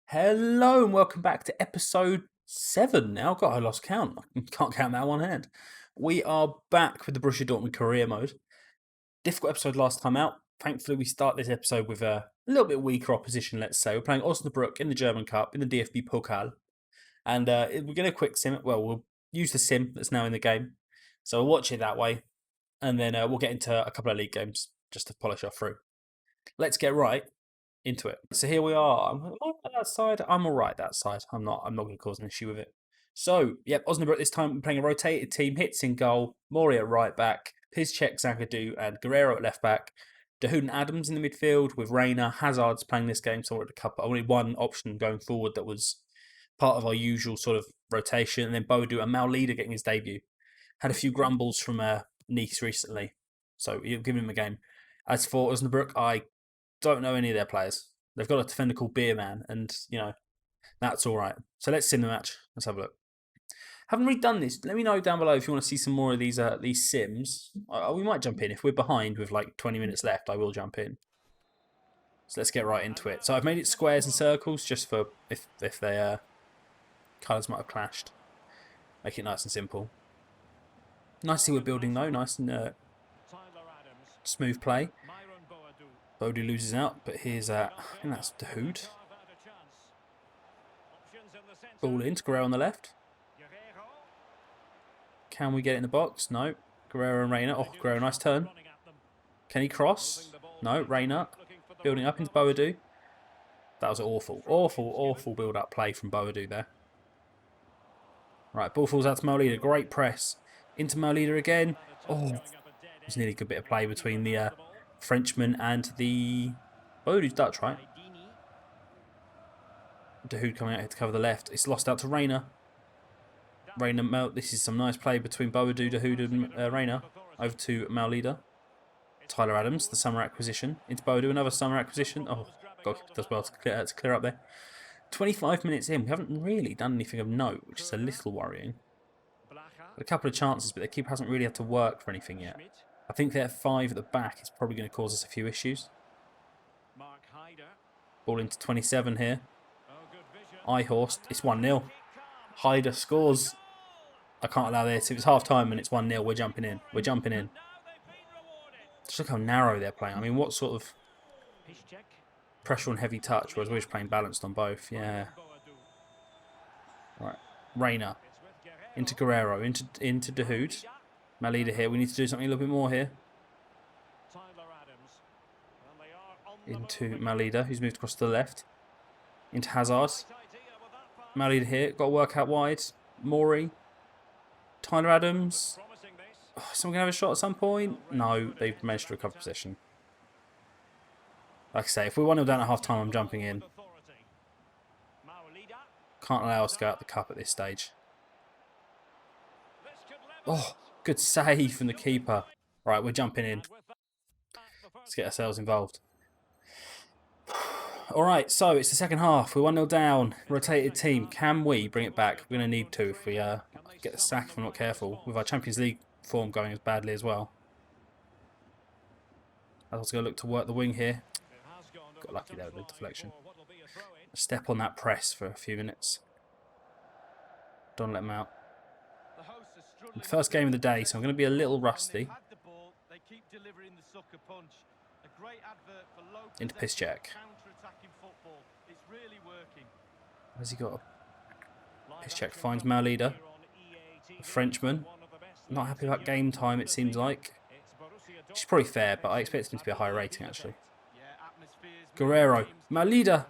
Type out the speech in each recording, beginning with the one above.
Hello and welcome back to episode 7 now. God, I lost count. I can't count that on one hand. We are back with the Borussia Dortmund career mode. Difficult episode last time out. Thankfully, we start this episode with a little bit weaker opposition, let's say. We're playing Osnabrück in the German Cup, in the DFB Pokal. And we're going to quick sim it. Well, we'll use the sim that's now in the game. So we'll watch it that way. And then we'll get into a couple of league games just to polish off through. Let's get right into it. So here we are. I'm all right that side. I'm all right that side. I'm not going to cause an issue with it. So, yep, Osnabrück this time playing a rotated team. Hits in goal. Mori at right back. Piszczek, Zagadou, and Guerrero at left back. Dahoud and Adams in the midfield with Reina. Hazard's playing this game, so we're at a couple. Only one option going forward that was part of our usual sort of rotation. And then Bodou and Maulida getting his debut. Had a few grumbles from Nice recently, so you'll give him a game. As for Osnabrück, I don't know any of their players. They've got a defender called Beerman, and that's all right. So let's sim the match. Let's have a look. Haven't really done this. Let me know down below if you want to see some more of these sims. We might jump in if we're behind with like 20 minutes left. I will jump in. So let's get right into it. So I've made it squares and circles just for if they colours might have clashed. Make it nice and simple. Nice to see we're building though. Nice and smooth play. Bodou loses out, but here's I think that's Dahoud. Ball in to Guerrero on the left. Can we get it in the box? No. Guerrero and Reina. Oh, Guerrero, nice turn. Can he cross? No. Reina building up into Bodou. That was awful build-up play from Bodou there. Right, ball falls out to Maulida. Great press. Into Maulida again. Oh, there's nearly a good bit of play between the Frenchman and the Bodou's Dutch, right? Dahoud coming out here to cover the left. It's lost out to Reina. This is some nice play between Bodou, Dahoud and Reina. Over to Maulida. Tyler Adams, the summer acquisition. Into Bodou, another summer acquisition. Oh, God, does well to clear up there. 25 minutes in, we haven't really done anything of note, which is a little worrying. A couple of chances, but the keeper hasn't really had to work for anything yet. I think their 5 at the back is probably going to cause us a few issues. Ball into 27 here. Ihorst, it's 1-0. Hyder scores. I can't allow this. If it's half time and it's 1-0, we're jumping in. We're jumping in. Just look how narrow they're playing. I mean, what sort of pressure and heavy touch, whereas we're just playing balanced on both. Yeah. Right. Reina. Into Guerrero. Into Dahoud. Maulida here. We need to do something a little bit more here. Into Maulida, who's moved across to the left. Into Hazard. Maulida here. Got to work out wide. Mori. Tyler Adams. Oh, someone going to have a shot at some point? No, they've managed to recover possession. Like I say, if we're 1-0 down at half time, I'm jumping in. Can't allow us to go out the cup at this stage. Oh, good save from the keeper. Right, we're jumping in. Let's get ourselves involved. Alright, so it's the second half. We're 1-0 down. Rotated team. Can we bring it back? We're going to need to if we get the sack if we're not careful. With our Champions League form going as badly as well. I was going to look to work the wing here. Got lucky there with the deflection. Step on that press for a few minutes. Don't let them out. First game of the day, so I'm going to be a little rusty. Into Piszczek. Where's he got? Piszczek finds Maulida. The Frenchman. Not happy about game time, it seems like. Which is probably fair, but I expect him to be a high rating, actually. Guerrero. Maulida.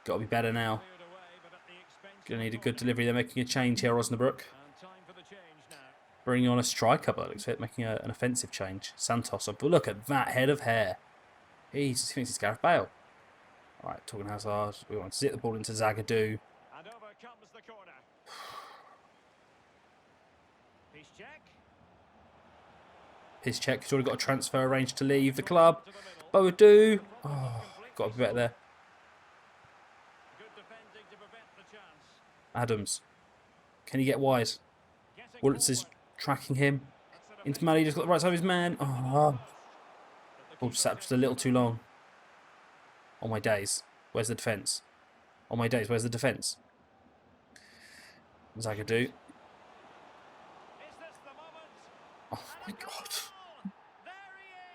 Got to be better now. Going to need a good delivery. They're making a change here, Osnabrück. Bringing on a striker, but it looks like making an offensive change. Santos. But look at that head of hair. He thinks it's Gareth Bale. Alright, talking Hazard. We want to zip the ball into Zagadou. Piszczek has already got a transfer arranged to leave the club. Bodou. Oh, got to be better there. Adams. Can he get wide? Woollitz is tracking him. Into Mali, just got the right side of his man. Oh, ball sat just a little too long. On my days. Where's the defence? On my days, where's the defence? Zagadou. Oh my god.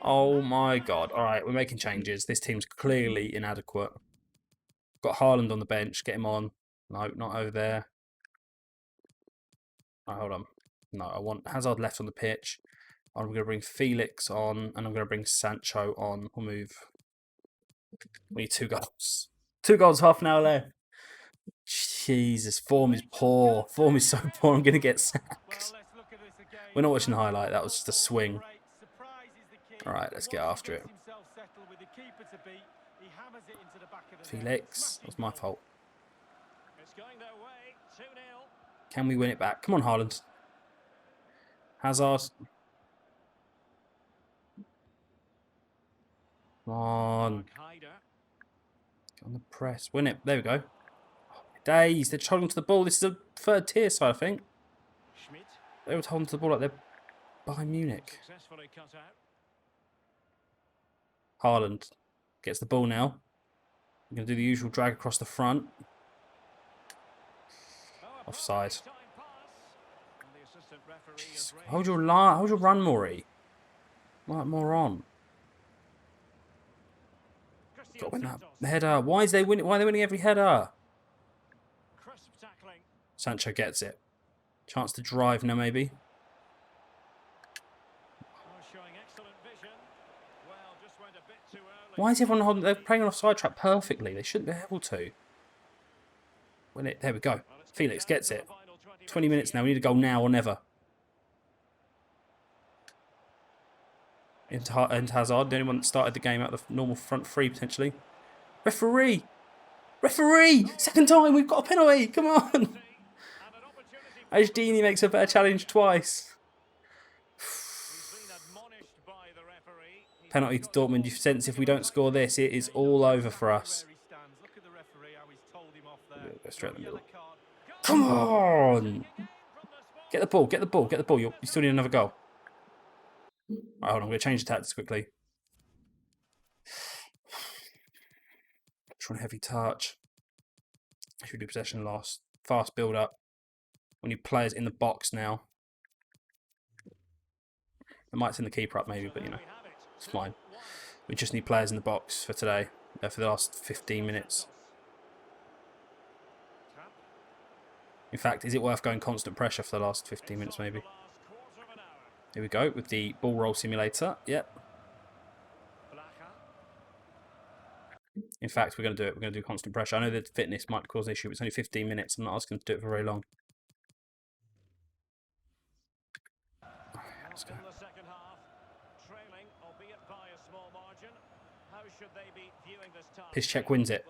Oh my god. Alright, we're making changes. This team's clearly inadequate. Got Haaland on the bench. Get him on. No, not over there. Oh, hold on. No, I want Hazard left on the pitch. I'm going to bring Felix on, and I'm going to bring Sancho on. We'll move. We need 2 goals. 2 goals, half an hour left. Jesus, form is poor. Form is so poor, I'm going to get sacked. We're not watching the highlight. That was just a swing. Alright, let's get after it. Felix. That was my fault. Can we win it back? Come on, Haaland. Hazard. Come on. Get on the press. Win it. There we go. Oh, days. They're holding to the ball. This is a 3rd tier side, I think. They were holding to the ball like they're Bayern Munich. Haaland gets the ball now. I'm going to do the usual drag across the front. Offside. Jeez. Hold your run, Maury. Like moron. Got to win that header. Why are they winning every header? Sancho gets it. Chance to drive now, maybe. Why is everyone holding? They're playing on offside trap perfectly. They shouldn't be able to. Win it. There we go. Felix gets it. 20 minutes now. We need a goal now or never. Into Hazard, the only one that started the game out of the normal front 3 potentially. Referee! Referee! 2nd time, we've got a penalty! Come on! Ajdini makes a better challenge twice. Penalty to Dortmund. You sense if we don't score this, it is all over for us. Go straight in the middle. Come on! Get the ball, get the ball, get the ball. You still need another goal. Right, hold on, I'm going to change the tactics quickly. Trying heavy touch. Should do possession loss. Fast build up. We need players in the box now. I might send the keeper up maybe, but you know, it's fine. We just need players in the box for today, for the last 15 minutes. In fact, is it worth going constant pressure for the last 15 minutes maybe? Here we go with the ball roll simulator. Yep. In fact, we're going to do it. We're going to do constant pressure. I know that fitness might cause an issue, but it's only 15 minutes. I'm not asking to do it for very long. Let's go. Piszczek wins it.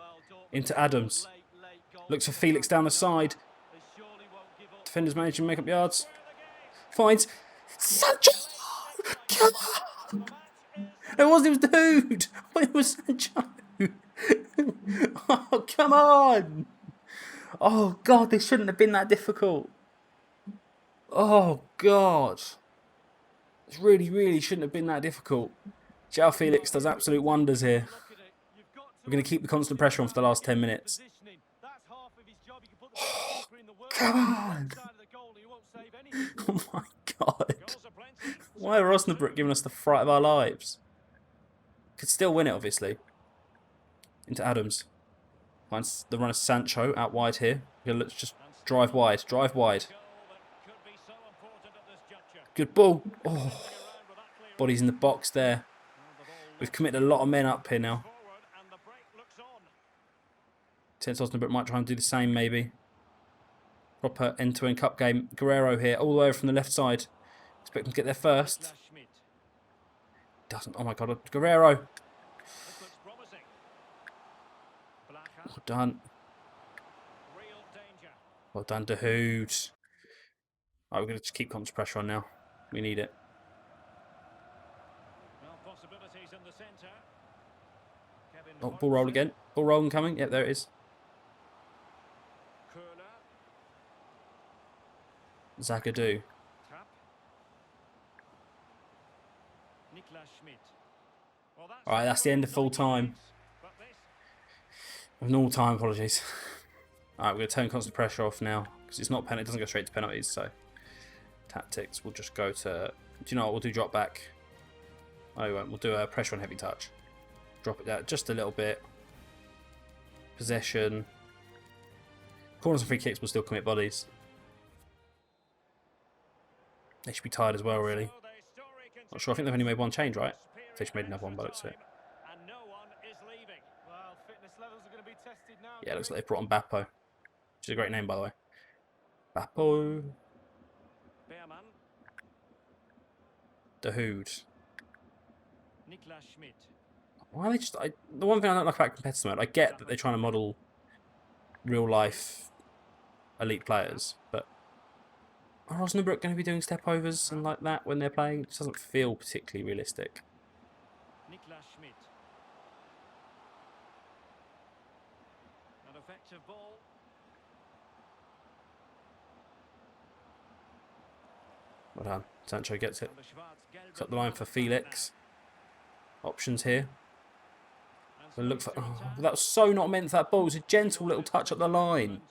Into Adams. Looks for Felix down the side. Defenders manage to make up yards. Finds Sancho! Come on! It was Dude! It was Sancho! Oh, come on! Oh, God, this shouldn't have been that difficult. Oh, God. This really, really shouldn't have been that difficult. João Felix does absolute wonders here. We're going to keep the constant pressure on for the last 10 minutes. Oh, come on! Oh my God. Why are Osnabrück giving us the fright of our lives? Could still win it, obviously. Into Adams. Finds the runner Sancho out wide here. Let's just drive wide. Drive wide. Good ball. Oh. Body's in the box there. We've committed a lot of men up here now. Since Osnabrück might try and do the same, maybe. Proper end-to-end cup game. Guerrero here, all the way from the left side. Expect him to get there first. Doesn't. Oh my God, Guerrero. Well done. Well done, Dahoud. Right, we're going to just keep constant pressure on now. We need it. Oh, ball roll again. Ball roll coming. Yep, there it is. Zagadou. Alright, that's the end of full time. With normal time, apologies. Alright, we're going to turn constant pressure off now. Because it's not penalty, it doesn't go straight to penalties, so... Tactics, we'll just go to... Do you know what, we'll do drop back. Oh, we won't. We'll do a pressure on heavy touch. Drop it down just a little bit. Possession. Corners and free kicks will still commit bodies. They should be tired as well, really. Not sure, I think they've only made one change, right? Fish made another one, but looks it. Yeah, it looks like they've brought on Bappo. Which is a great name, by the way. Bappo. Dahoud. Why are they just... the one thing I don't like about competitor mode, I get that they're trying to model real-life elite players, but are Osnabrück going to be doing step-overs and like that when they're playing? It just doesn't feel particularly realistic. An effective ball. Well done. Sancho gets it. It's up the line for Felix. Options here. It looks like, oh, that was so not meant for that ball. It was a gentle little touch up the line.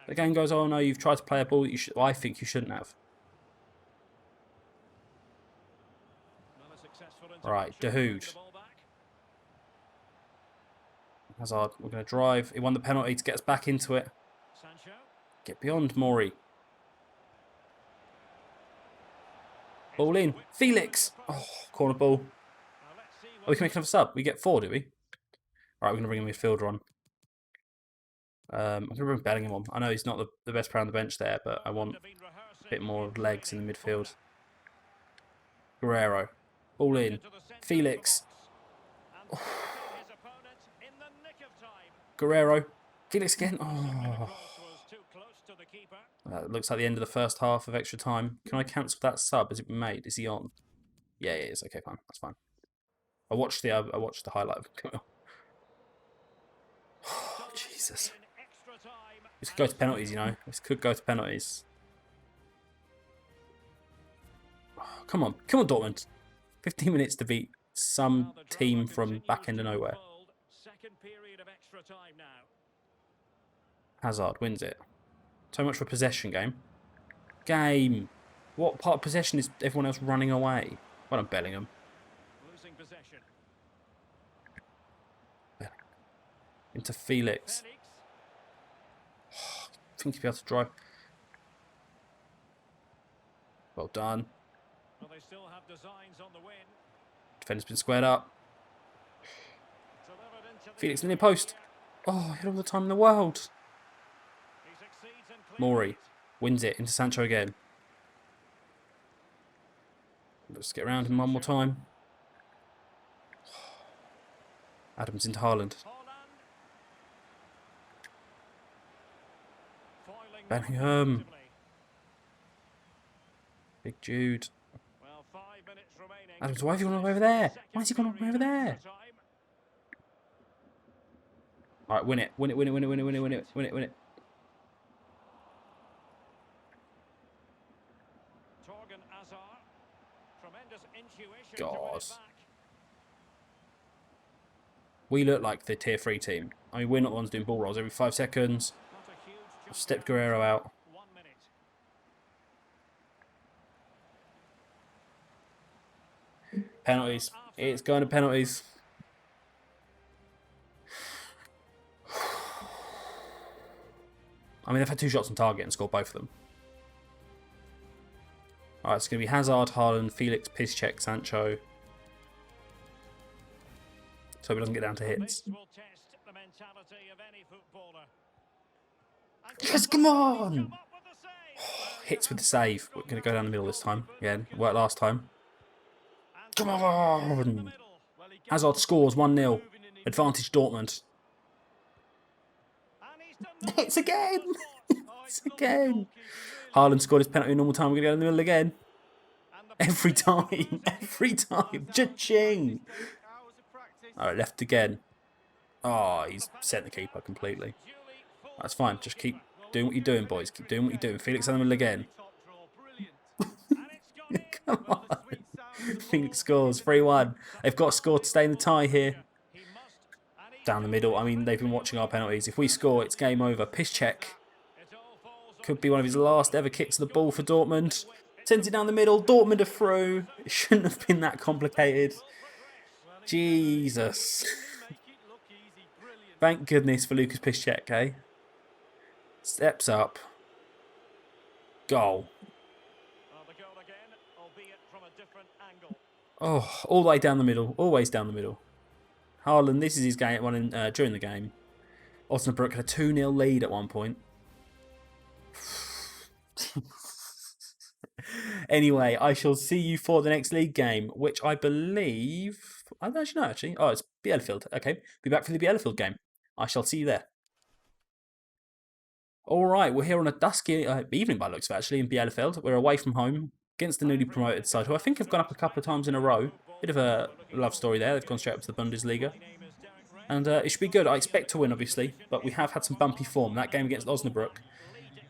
The game goes, oh no, you've tried to play a ball that you should, I think you shouldn't have. Right, Dahoud. Hazard, we're going to drive. He won the penalty to get us back into it. Get beyond Mori. Ball in. Felix. Oh, corner ball. Oh, we can make another sub. We get 4, do we? Right, we're going to bring a midfielder on. I'm going to bring Bellingham on. I know he's not the best player on the bench there, but I want a bit more legs in the midfield. Guerrero. Ball in. Felix. Oh. Guerrero. Felix again. Oh. Looks like the end of the first half of extra time. Can I cancel that sub? Has it been made? Is he on? Yeah, he is. Okay, fine. That's fine. I watched the highlight of him. Oh, Jesus. This could go to penalties, you know. This could go to penalties. Oh, come on. Come on, Dortmund. 15 minutes to beat some team from back end of nowhere. Hazard wins it. So much for possession game. Game. What part of possession is everyone else running away? Well done, Bellingham. Into Felix. Oh, I think he'll be able to drive. Well done. Defender's been squared up. Felix in the post. Oh, he had all the time in the world. Mori wins it into Sancho again. Let's get around him one more time. Adams into Haaland. Bellingham. Big Jude. Adams, why have you gone over there? Why has he gone over there? Alright, win it. Win it, win it, win it, win it, win it, win it, win it, win it. God. We look like the tier 3 team. I mean, we're not the ones doing ball rolls every 5 seconds. I've stepped Guerrero out. Penalties. It's going to penalties. I mean, they've had 2 shots on target and scored both of them. Alright, it's going to be Hazard, Haaland, Felix, Piszczek, Sancho. So he doesn't get down to hits. Yes, come on! Hits with the save. We're going to go down the middle this time. Again, it worked last time. Come on! Hazard scores 1-0. Advantage Dortmund. Hits again! Hits again! Haaland scored his penalty in normal time. We're going to go in the middle again. Every time. Every time. Cha-ching! Alright, left again. Oh, he's sent the keeper completely. That's fine. Just keep doing what you're doing, boys. Keep doing what you're doing. Felix in the middle again. Come on. Felix scores. 3-1. They've got to score to stay in the tie here. down the middle. I mean, they've been watching our penalties. If we score, it's game over. Piszczek could be one of his last ever kicks of the ball for Dortmund. Sends it down the middle. Dortmund are through. It shouldn't have been that complicated. Jesus. Thank goodness for Lucas Piszczek, eh? Steps up. Goal. Oh, all the way down the middle. Always down the middle. Haaland, this is his game one during the game. Osnabrück had a 2-0 lead at one point. Anyway, I shall see you for the next league game, which I believe... I don't actually know, actually. Oh, it's Bielefeld. Okay, be back for the Bielefeld game. I shall see you there. All right, we're here on a dusky evening by looks of actually in Bielefeld. We're away from home against the newly promoted side, who I think have gone up a couple of times in a row. Bit of a love story there. They've gone straight up to the Bundesliga. And it should be good. I expect to win, obviously, but we have had some bumpy form. That game against Osnabrück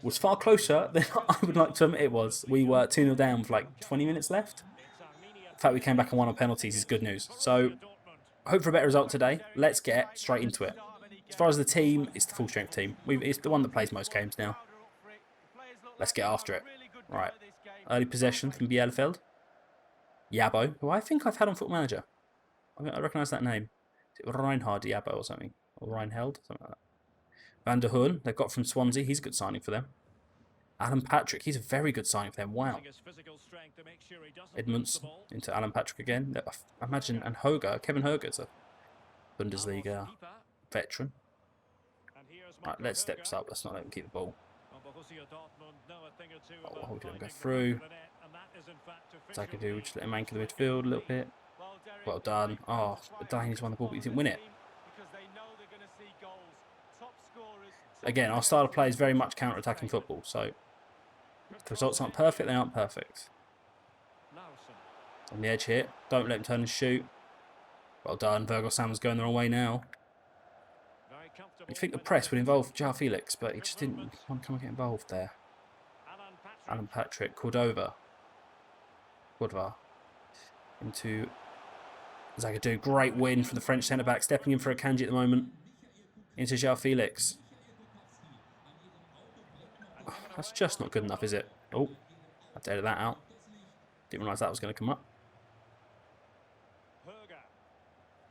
was far closer than I would like to admit it was. We were 2-0 down with like 20 minutes left. The fact we came back and won on penalties is good news. So, I hope for a better result today. Let's get straight into it. As far as the team, it's the full-strength team. It's the one that plays most games now. Let's get after it. Right. Early possession from Bielefeld. Jabo, who I think I've had on Football Manager. I recognise that name. Is it Reinhard Jabo or something? Or Reinheld? Something like that. Van der Hoorn, they've got from Swansea. He's a good signing for them. Alan Patrick, he's a very good signing for them. Wow. Edmunds into Alan Patrick again. I imagine, and Kevin Hoger's a Bundesliga veteran. Right, let's step this up. Let's not let him keep the ball. Oh, we can go through. Zagadou, we just let him anchor the midfield a little bit. Well done. Oh, Delaney's won the ball, but he didn't win it. Again, our style of play is very much counter-attacking football, so if the results aren't perfect, they aren't perfect. On the edge here. Don't let him turn and shoot. Well done. Virgil Salmon's going the wrong way now. You'd think the press would involve João Felix, but he just didn't want to come and get involved there. Alan Patrick, Cordova. Into Zagadou. Great win from the French centre-back. Stepping in for Akanji at the moment. Into João Felix. Oh, that's just not good enough, is it? Oh, I dated that out. Didn't realise that was going to come up.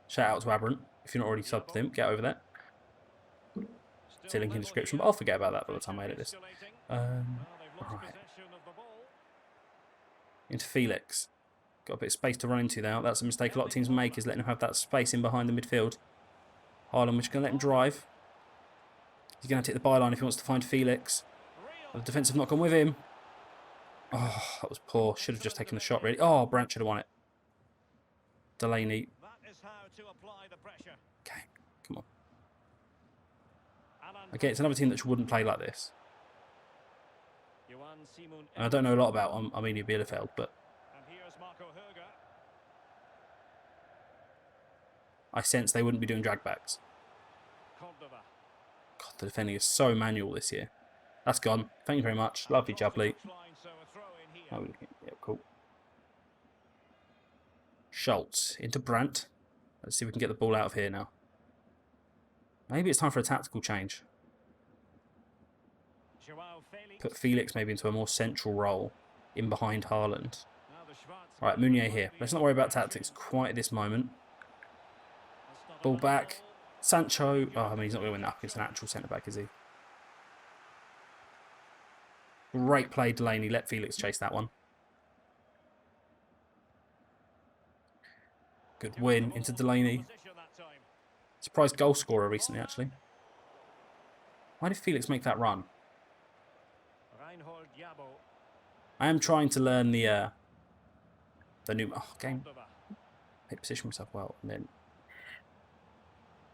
Shout out to Aberrant. If you're not already subbed to him, get over there. It's a link in the description, but I'll forget about that by the time I edit this. Right. Into Felix. Got a bit of space to run into now. That's a mistake a lot of teams make, is letting him have that space in behind the midfield. Haaland, we're just going to let him drive. He's going to take the byline if he wants to find Felix. The defence have not gone with him. Oh, that was poor. Should have just taken the shot, really. Oh, Brandt should have won it. Delaney. Okay, come on. Okay, it's another team that wouldn't play like this. And I don't know a lot about Arminia Bielefeld, but I sense they wouldn't be doing dragbacks. God, the defending is so manual this year. That's gone. Thank you very much. Lovely jubbly. Oh, yeah, cool. Schultz into Brandt. Let's see if we can get the ball out of here now. Maybe it's time for a tactical change. Put Felix maybe into a more central role in behind Haaland. Right, Meunier here. Let's not worry about tactics quite at this moment. Ball back. Sancho. Oh, I mean, he's not going to win that. He's an actual centre-back, is he? Great play, Delaney. Let Felix chase that one. Good win into Delaney. Surprised goal scorer recently, actually. Why did Felix make that run? I am trying to learn the new game. I position myself well, and then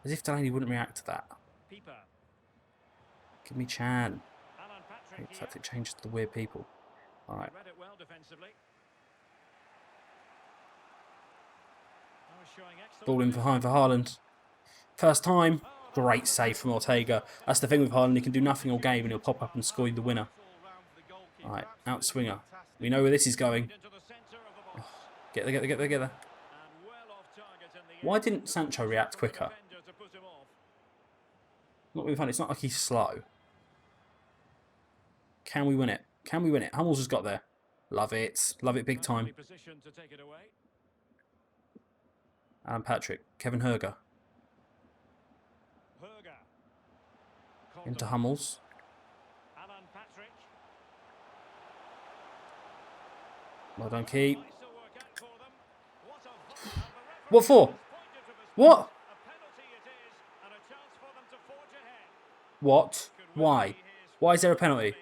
as if Delaney wouldn't react to that. Give me Chan. Tactic changes to the weird people. All right. Ball in behind for Haaland. First time. Great save from Ortega. That's the thing with Haaland. He can do nothing all game and he'll pop up and score you the winner. All right. Out swinger. We know where this is going. Oh, get there. Why didn't Sancho react quicker? Not really fun. It's not like he's slow. Can we win it? Can we win it? Hummels has got there. Love it. Love it big time. Alan Patrick. Kevin Herger. Into Hummels. Well done, Key. What for? What? What? Why? Why is there a penalty?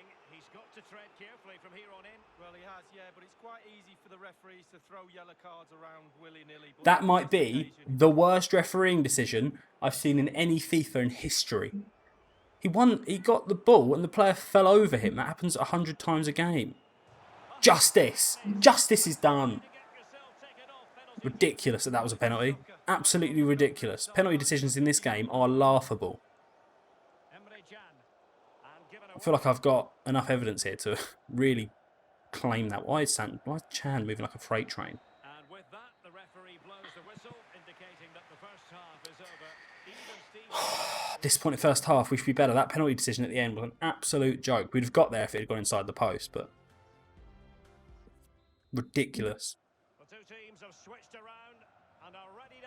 That might be the worst refereeing decision I've seen in any FIFA in history. He got the ball and the player fell over him. That happens 100 times a game. Justice! Justice is done! Ridiculous that was a penalty. Absolutely ridiculous. Penalty decisions in this game are laughable. I feel like I've got enough evidence here to really claim that. Why is Chan moving like a freight train? Disappointing first half. We should be better. That penalty decision at the end was an absolute joke. We'd have got there if it had gone inside the post, but ridiculous.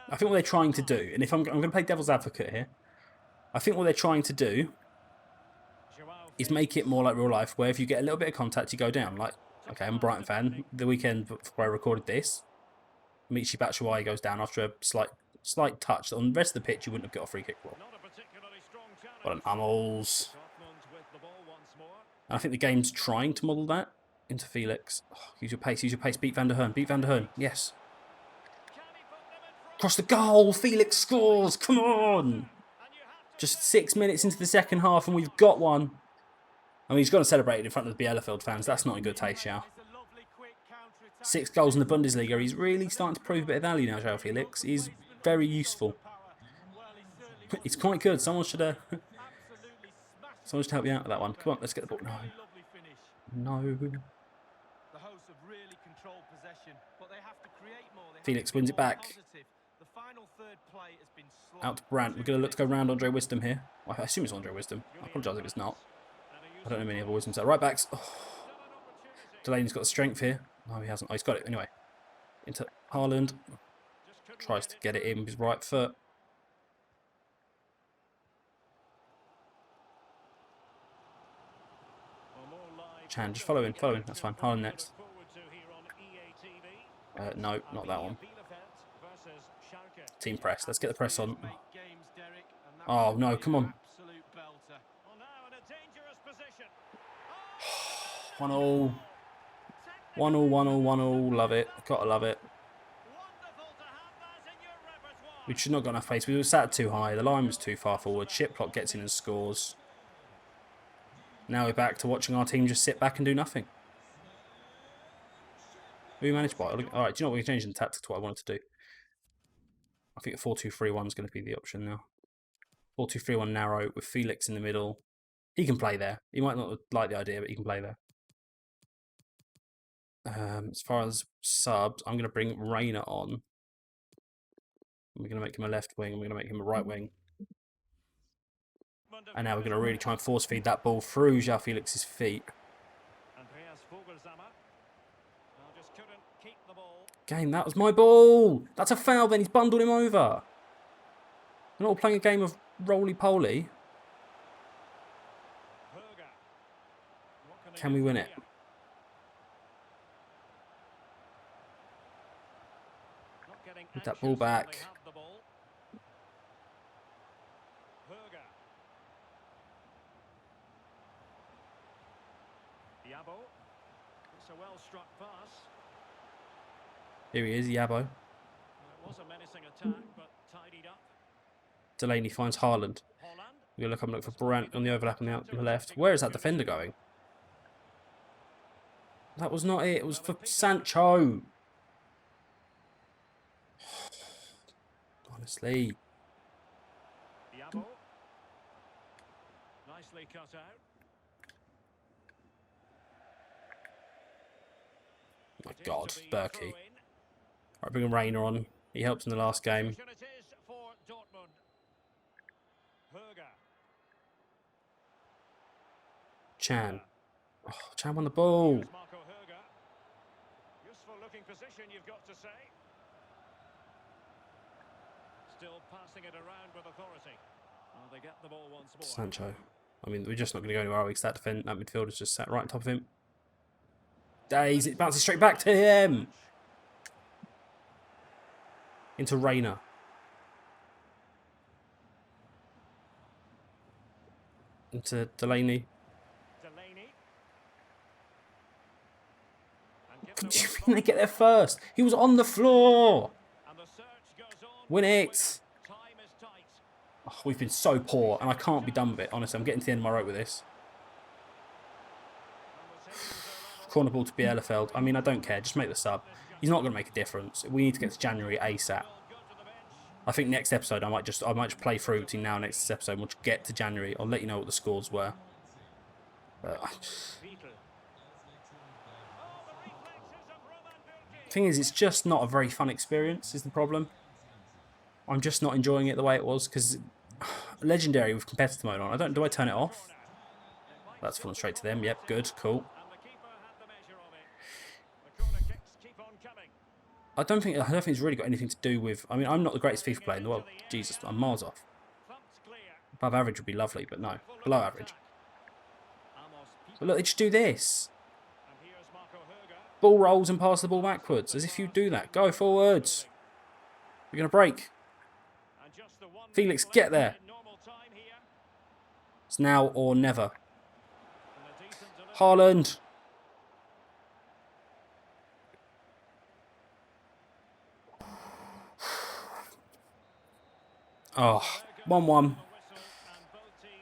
I think what they're trying to do, and if I'm going to play devil's advocate here, I think what they're trying to do is make it more like real life, where if you get a little bit of contact, you go down. Like, okay, I'm a Brighton fan. The weekend before I recorded this, Michy Batshuayi goes down after a slight touch. On the rest of the pitch, you wouldn't have got a free kick for. What an Hummels. And I think the game's trying to model that into Felix. Oh, use your pace, beat Van der Hearn, yes. Across the goal, Felix scores, come on! Just 6 minutes into the second half and we've got one. I mean, he's going to celebrate it in front of the Bielefeld fans, that's not in good taste, yeah. 6 goals in the Bundesliga, he's really starting to prove a bit of value now, João Felix. He's very useful. He's quite good, someone should help you out with that one. Come on, let's get the ball. No. Felix wins it back. Out to Brandt. We're going to look to go round Andre Wisdom here. Well, I assume it's Andre Wisdom. I apologise if it's not. I don't know many other Wisdoms. Right backs. Oh. Delaney's got the strength here. No, he hasn't. Oh, he's got it. Anyway. Into Haaland. Tries to get it in with his right foot. Chan, just follow in. That's fine. Haaland next. No, not that one. Team press. Let's get the press on. Oh, no, come on. 1-0. 1-0. Love it. Gotta love it. We should not have got enough pace. We were sat too high. The line was too far forward. Shiplock gets in and scores. Now we're back to watching our team just sit back and do nothing. We managed by. Alright, do you know what? We're changing the tactic to what I wanted to do. I think a 4-2-3-1 is going to be the option now. 4-2-3-1 narrow with Felix in the middle. He can play there. He might not like the idea, but he can play there. As far as subs, I'm going to bring Reina on. We're going to make him a left wing. And we're going to make him a right wing. And now we're going to really try and force feed that ball through João Felix's feet. Game, that was my ball. That's a foul then. He's bundled him over. We're not all playing a game of roly-poly. Can we win it? Put that ball back. Here he is, Yabo. Delaney finds Haaland. We're going to look for Brandt on the overlap on the left. Where is that defender going? That was not it. It was for Sancho. Honestly. Nicely cut out. Oh my God, Berkey. Right, bring Reina on. He helped in the last game. Chan. Oh, Chan won the ball. Useful looking position, you've got to say. Still passing it around with authority. They get the ball once more. Sancho. I mean, we're just not going to go anywhere, are we? Because that midfielder's just sat right on top of him. Days, it bounces straight back to him. Into Reina. Into Delaney. They get there first. He was on the floor. Win it. Oh, we've been so poor, and I can't be done with it. Honestly, I'm getting to the end of my rope with this. Corner ball to Bielefeld. I mean, I don't care. Just make the sub. He's not going to make a difference. We need to get to January ASAP. I think next episode I might just play through between now and next episode. We'll just get to January. I'll let you know what the scores were. Thing is, it's just not a very fun experience. Is the problem? I'm just not enjoying it the way it was because legendary with competitive mode on. Do I turn it off? That's fallen straight to them. Yep, good, cool. I don't think it's really got anything to do with. I mean, I'm not the greatest FIFA player in the world. Jesus, I'm miles off. Above average would be lovely, but no, below average. But look, they just do this. Ball rolls and pass the ball backwards, as if you do that. Go forwards. We're gonna break. Felix, get there. It's now or never. Haaland. Oh, 1-1.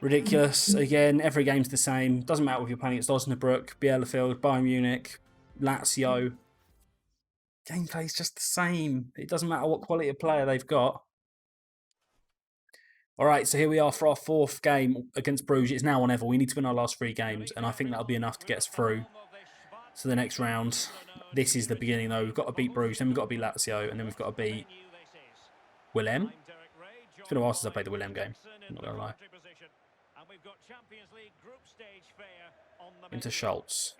Ridiculous. Again, every game's the same. Doesn't matter if you're playing against Osnabrück, Bielefeld, Bayern Munich, Lazio. Gameplay's just the same. It doesn't matter what quality of player they've got. Alright, so here we are for our fourth game against Bruges. It's now or never. We need to win our last 3 games, and I think that'll be enough to get us through to the next round. This is the beginning, though. We've got to beat Bruges, then we've got to beat Lazio, and then we've got to beat Willem. It's been a while since I played the Willem game. I'm not going to lie. Into Schultz.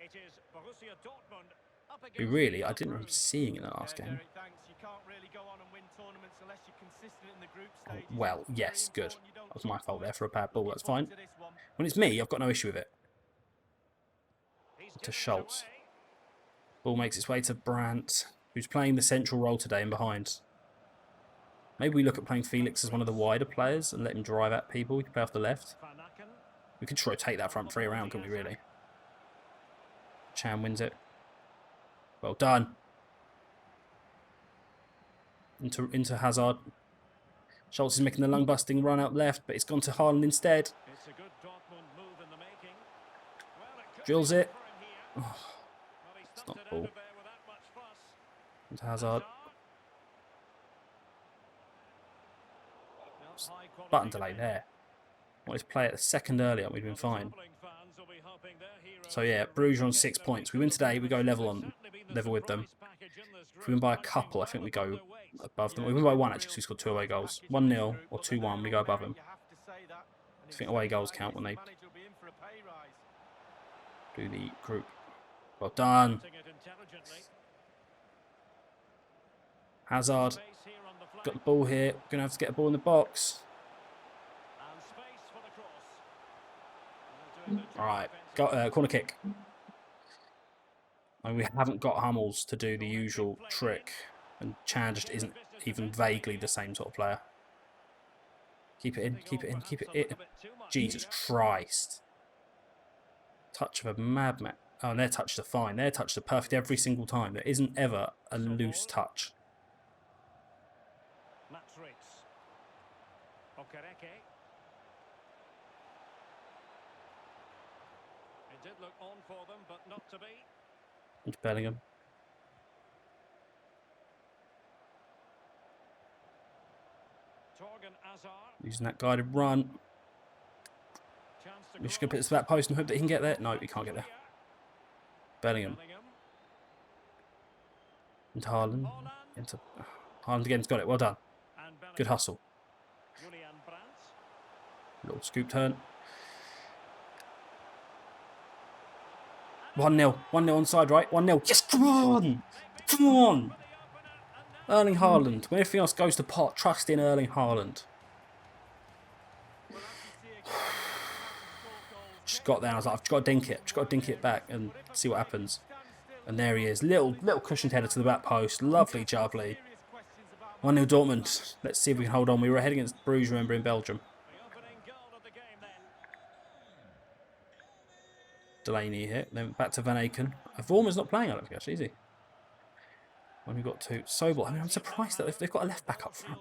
Who really, I didn't remember seeing in the last game. Oh, well, yes, good. That was my fault there for a bad ball. That's fine. When it's me, I've got no issue with it. To Schultz. Ball makes its way to Brandt, who's playing the central role today and behind. Maybe we look at playing Felix as one of the wider players and let him drive at people. We can play off the left. We could just rotate that front 3 around, couldn't we, really? Chan wins it. Well done. Into Hazard. Schultz is making the lung-busting run out left, but it's gone to Haaland instead. Drills it. Oh, it's not the ball. Into Hazard. Button delay there. I wanted to play it a second earlier, we'd been fine. So yeah, Bruges are on 6 points. We win today, we go level with them. If we win by a couple, I think we go above them. We win by 1 actually, because we scored 2 away goals. 1-0 or 2-1, we go above them. I think away goals count when they do the group. Well done. Hazard. Got the ball here. Going to have to get a ball in the box. Alright, corner kick. And we haven't got Hummels to do the usual trick. And Chan just isn't even vaguely the same sort of player. Keep it in, keep it in, keep it in. Jesus Christ. Touch of a madman. Oh, and their touches are fine. Their touches are perfect every single time. There isn't ever a loose touch. It did look on for them, but not to be. Into Bellingham. Using that guided run. We're just going to put this to that post and hope that he can get there. No, he can't get there. Bellingham. Into Haaland. Into Haaland again's got it. Well done. Good hustle. Little scoop turn. 1-0. 1-0 onside, right? 1-0. Yes, come on! Come on! Erling Haaland. When everything else goes to pot, trust in Erling Haaland. Just got there. I was like, I've just got to dink it. Just got to dink it back and see what happens. And there he is. Little cushioned header to the back post. Lovely jubbly. 1-0 Dortmund. Let's see if we can hold on. We were ahead against Bruges, remember, in Belgium. Delaney here. Then back to Van Aken. Vormer's not playing, I don't think, actually, is he? When we got to Sobel. I mean, I'm surprised that they've got a left back up front.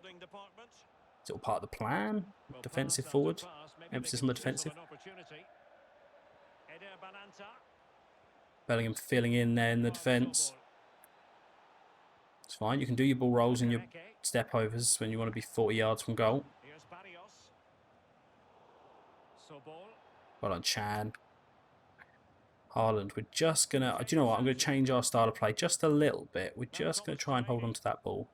Is it all part of the plan? Defensive forward. Emphasis on the defensive. Bellingham filling in there in the defence. It's fine. You can do your ball rolls and your step overs when you want to be 40 yards from goal. Well done, Chan. Haaland, we're just going to... Do you know what? I'm going to change our style of play just a little bit. We're just going to try and hold on to that ball.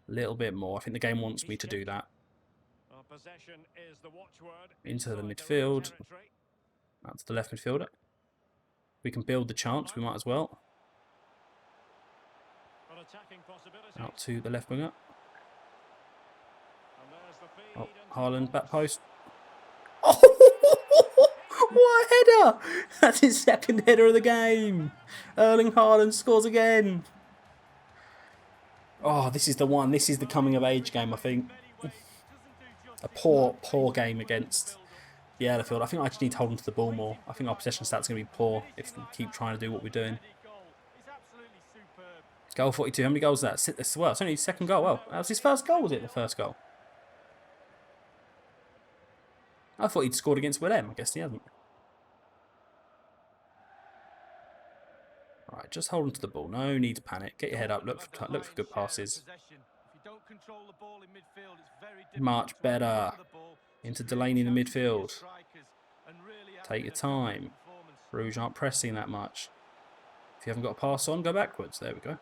A little bit more. I think the game wants me to do that. Into the midfield. Out to the left midfielder. We can build the chance. We might as well. Out to the left winger. Oh, Haaland, back post. What a header! That's his second header of the game. Erling Haaland scores again. Oh, this is the one. This is the coming of age game, I think. A poor game against the Ellerfield. I think I just need to hold on to the ball more. I think our possession stats are going to be poor if we keep trying to do what we're doing. Goal 42. How many goals is that? Well, it's only his second goal. Well, that was his first goal, was it? The first goal. I thought he'd scored against Willem. I guess he hasn't. Right, just hold on to the ball. No need to panic. Get your head up. Look for good passes. Much better. Into Delaney in the midfield. Take your time. Bruges aren't pressing that much. If you haven't got a pass on, go backwards. There we go.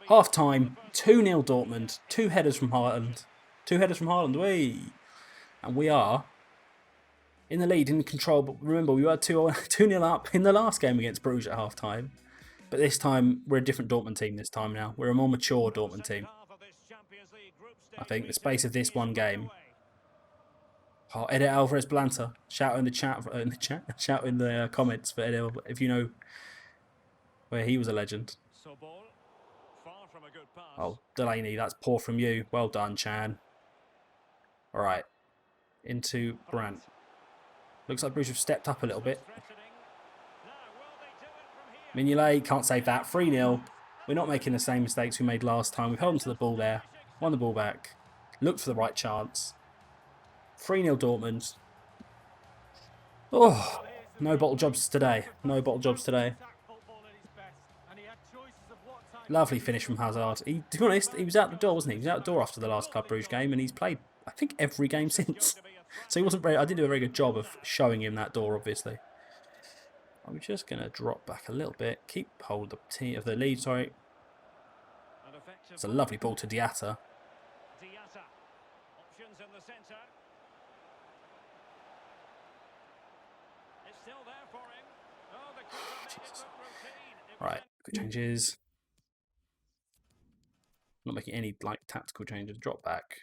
Half time. 2-0 Dortmund. 2 headers from Haaland. 2 headers from Haaland. Whee! And we are in the lead, in control. But remember, we were 2-0 up in the last game against Bruges at half time. But this time, we're a different Dortmund team this time now. We're a more mature Dortmund team. I think the space of this one game. Oh, Eder Alvarez Blanta. Shout in the chat. Shout in the comments for Eder if you know where he was a legend. Oh, Delaney, that's poor from you. Well done, Chan. All right, into Brandt. Looks like Bruges have stepped up a little bit. Mignolet can't save that. 3-0. We're not making the same mistakes we made last time. We've held on to the ball there. Won the ball back. Looked for the right chance. 3-0 Dortmund. Oh, no bottle jobs today. No bottle jobs today. Lovely finish from Hazard. To be honest, he was out the door, wasn't he? He was out the door after the last Club Brugge game, and he's played, I think, every game since. So he wasn't very. I didn't do a very good job of showing him that door, obviously. I'm just going to drop back a little bit. Keep hold of the lead, sorry. It's a lovely ball to Diatta. Jesus. Right, quick changes. Not making any tactical changes. Drop back.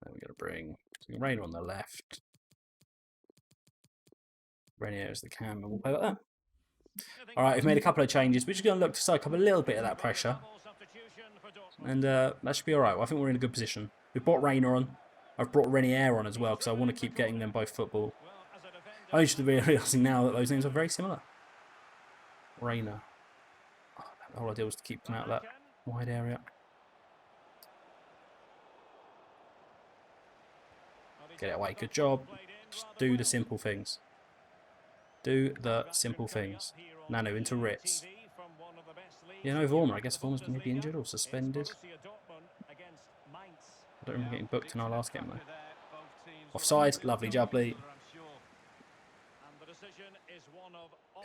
Then we're going to bring Rainer on the left. Rainier is the cam, and we'll play like that. All right, we've made a couple of changes. We're just going to look to soak up a little bit of that pressure, and that should be all right. Well, I think we're in a good position. We've brought Rainer on. I've brought Renier on as well because I want to keep getting them both football. I'm just realising now that those names are very similar. Rainer. Oh, the whole idea was to keep them out of that wide area. Get it away. Good job. Just do the simple things. Do the simple things. Nanu into Ritz. Yeah, no, Vormer. I guess Vormer's maybe injured or suspended. I don't remember getting booked in our last game though. Offside. Lovely jubbly.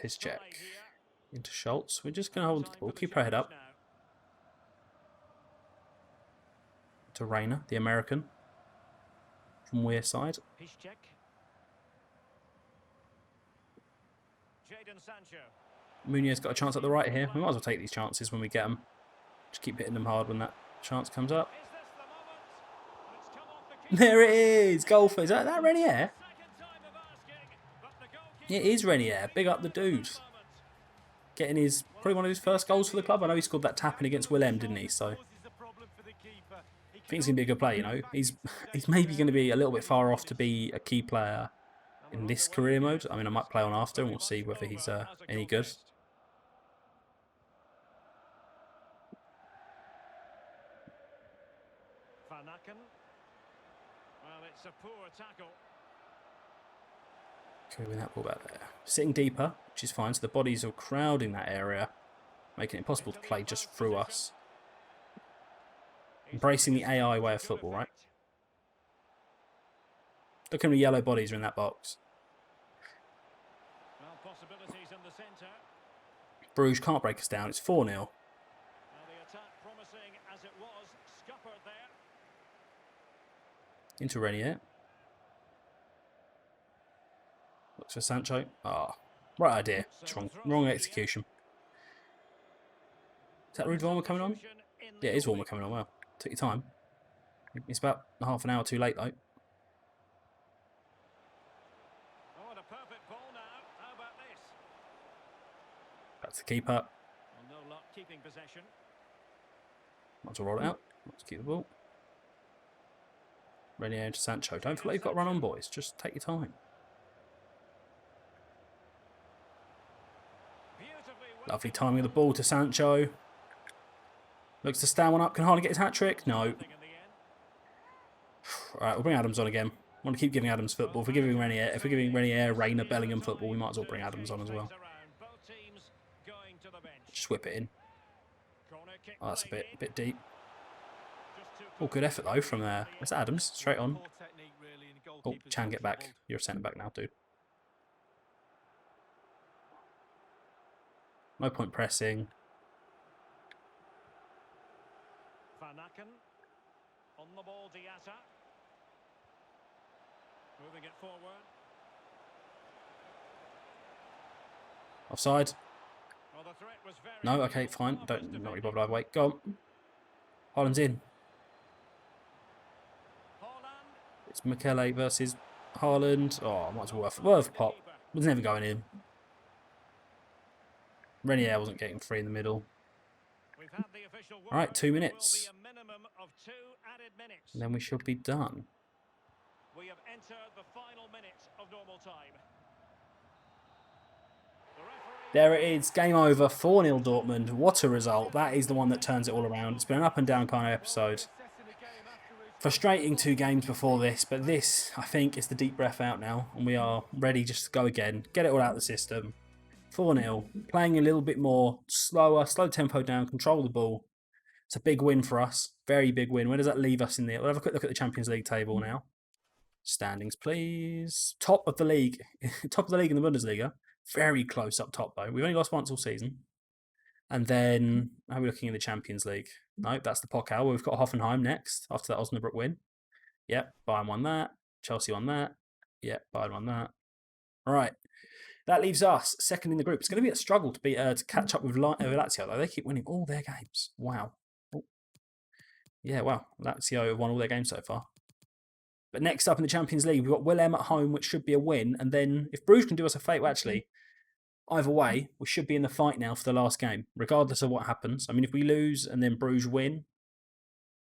His check. Into Schultz. We're just going to hold the ball. Keep our head up. To Rainer, the American. from Weir side. Munier's got a chance at the right here. We might as well take these chances when we get them. Just keep hitting them hard when that chance comes up. There it is! Goal for... Is that Renier? It is Renier. Big up the dude. Getting his... probably one of his first goals for the club. I know he scored that tap-in against Willem, didn't he? So... I think he's going to be a good player, you know. He's maybe going to be a little bit far off to be a key player in this career mode. I mean, I might play on after and we'll see whether he's any good. Well, it's a poor tackle. Okay, with that ball back there. Sitting deeper, which is fine. So the bodies are crowding that area, making it impossible to play just through us. Embracing the AI way of football, right? Look how many yellow bodies are in that box. Well, possibilities in the centre. Bruges can't break us down. It's 4-0. Well, the attack promising as it was, scuppered there. Into Renier. Looks for Sancho. Ah, right idea. It's wrong execution. Is that Ruud Vormer coming on? Yeah, it is Vormer coming on. Well, take your time. It's about half an hour too late, though. Oh, and a perfect ball now. How about this? That's the keeper. Well, no luck keeping possession. Might as well roll it out. Let's keep the ball. Renier into Sancho. Don't feel like you've got to run on, boys. Just take your time. Lovely timing of the ball to Sancho. Looks to stand one up. Can Haaland get his hat-trick? No. Alright, we'll bring Adams on again. I want to keep giving Adams football. If we're giving Renier, Reina, Bellingham football, we might as well bring Adams on as well. Just whip it in. Oh, that's a bit deep. Oh, good effort though from there. It's Adams, straight on. Oh, Chan, get back. You're a centre back now, dude. No point pressing. On the ball, Diatta. Moving it forward. Offside. Well, the threat was very No, okay, fine. Don't not really bother either way. Go on. Haaland's in. It's Michele versus Haaland. Oh, might as well worth pop. Was never going in. Renier wasn't getting free in the middle. Alright, 2 minutes. And then we should be done. We have entered the final minute of normal time. There it is. Game over. 4-0 Dortmund. What a result. That is the one that turns it all around. It's been an up and down kind of episode. Frustrating 2 games before this, but this, I think, is the deep breath out now. And we are ready just to go again. Get it all out of the system. 4-0. Playing a little bit more slower, slow tempo down, control the ball. It's a big win for us. Very big win. Where does that leave us in there? We'll have a quick look at the Champions League table now. Standings, please. Top of the league. Top of the league in the Bundesliga. Very close up top, though. We've only lost once all season. And then, how are we looking in the Champions League? No, that's the Pokal. We've got Hoffenheim next, after that Osnabrück win. Yep, Bayern won that. Chelsea won that. Yep, Bayern won that. All right. That leaves us second in the group. It's going to be a struggle to catch up with Lazio, though. They keep winning all their games. Wow. Oh. Yeah, wow. Lazio have won all their games so far. But next up in the Champions League, we've got Willem at home, which should be a win. And then if Bruges can do us a favour, actually, either way, we should be in the fight now for the last game, regardless of what happens. I mean, if we lose and then Bruges win,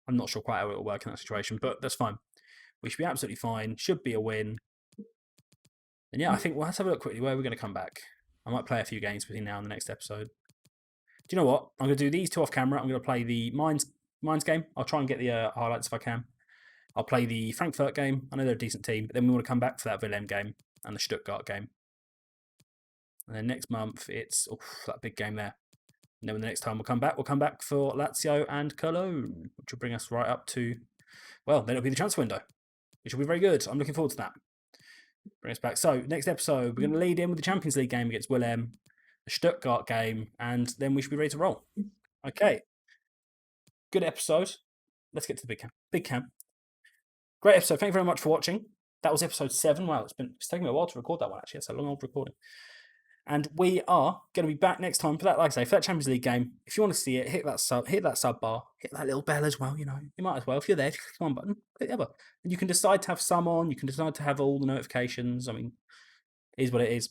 I'm not sure quite how it will work in that situation, but that's fine. We should be absolutely fine. Should be a win. And yeah, I think let's have a look quickly. Where are we going to come back? I might play a few games between now and the next episode. Do you know what? I'm going to do these 2 off camera. I'm going to play the Mainz game. I'll try and get the highlights if I can. I'll play the Frankfurt game. I know they're a decent team, but then we want to come back for that Willem game and the Stuttgart game. And then next month, it's that big game there. And then the next time we'll come back for Lazio and Cologne, which will bring us right up to, well, then it'll be the transfer window, which will be very good. I'm looking forward to that. Bring us back. So, next episode, we're going to lead in with the Champions League game against Willem, the Stuttgart game, and then we should be ready to roll. Okay. Good episode. Let's get to the big camp. Big camp. great episode. Thank you very much for watching. That was episode 7. Wow, it's taken me a while to record that one, actually. It's a long old recording. And we are going to be back next time for that, like I say, for that Champions League game. If you want to see it, hit that sub bar, hit that little bell as well, you know. You might as well. If you're there, if you click one button, click the other. And you can decide to have some on, you can decide to have all the notifications. I mean, it is what it is.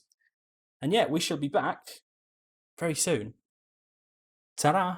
And yeah, we shall be back very soon. Ta-da!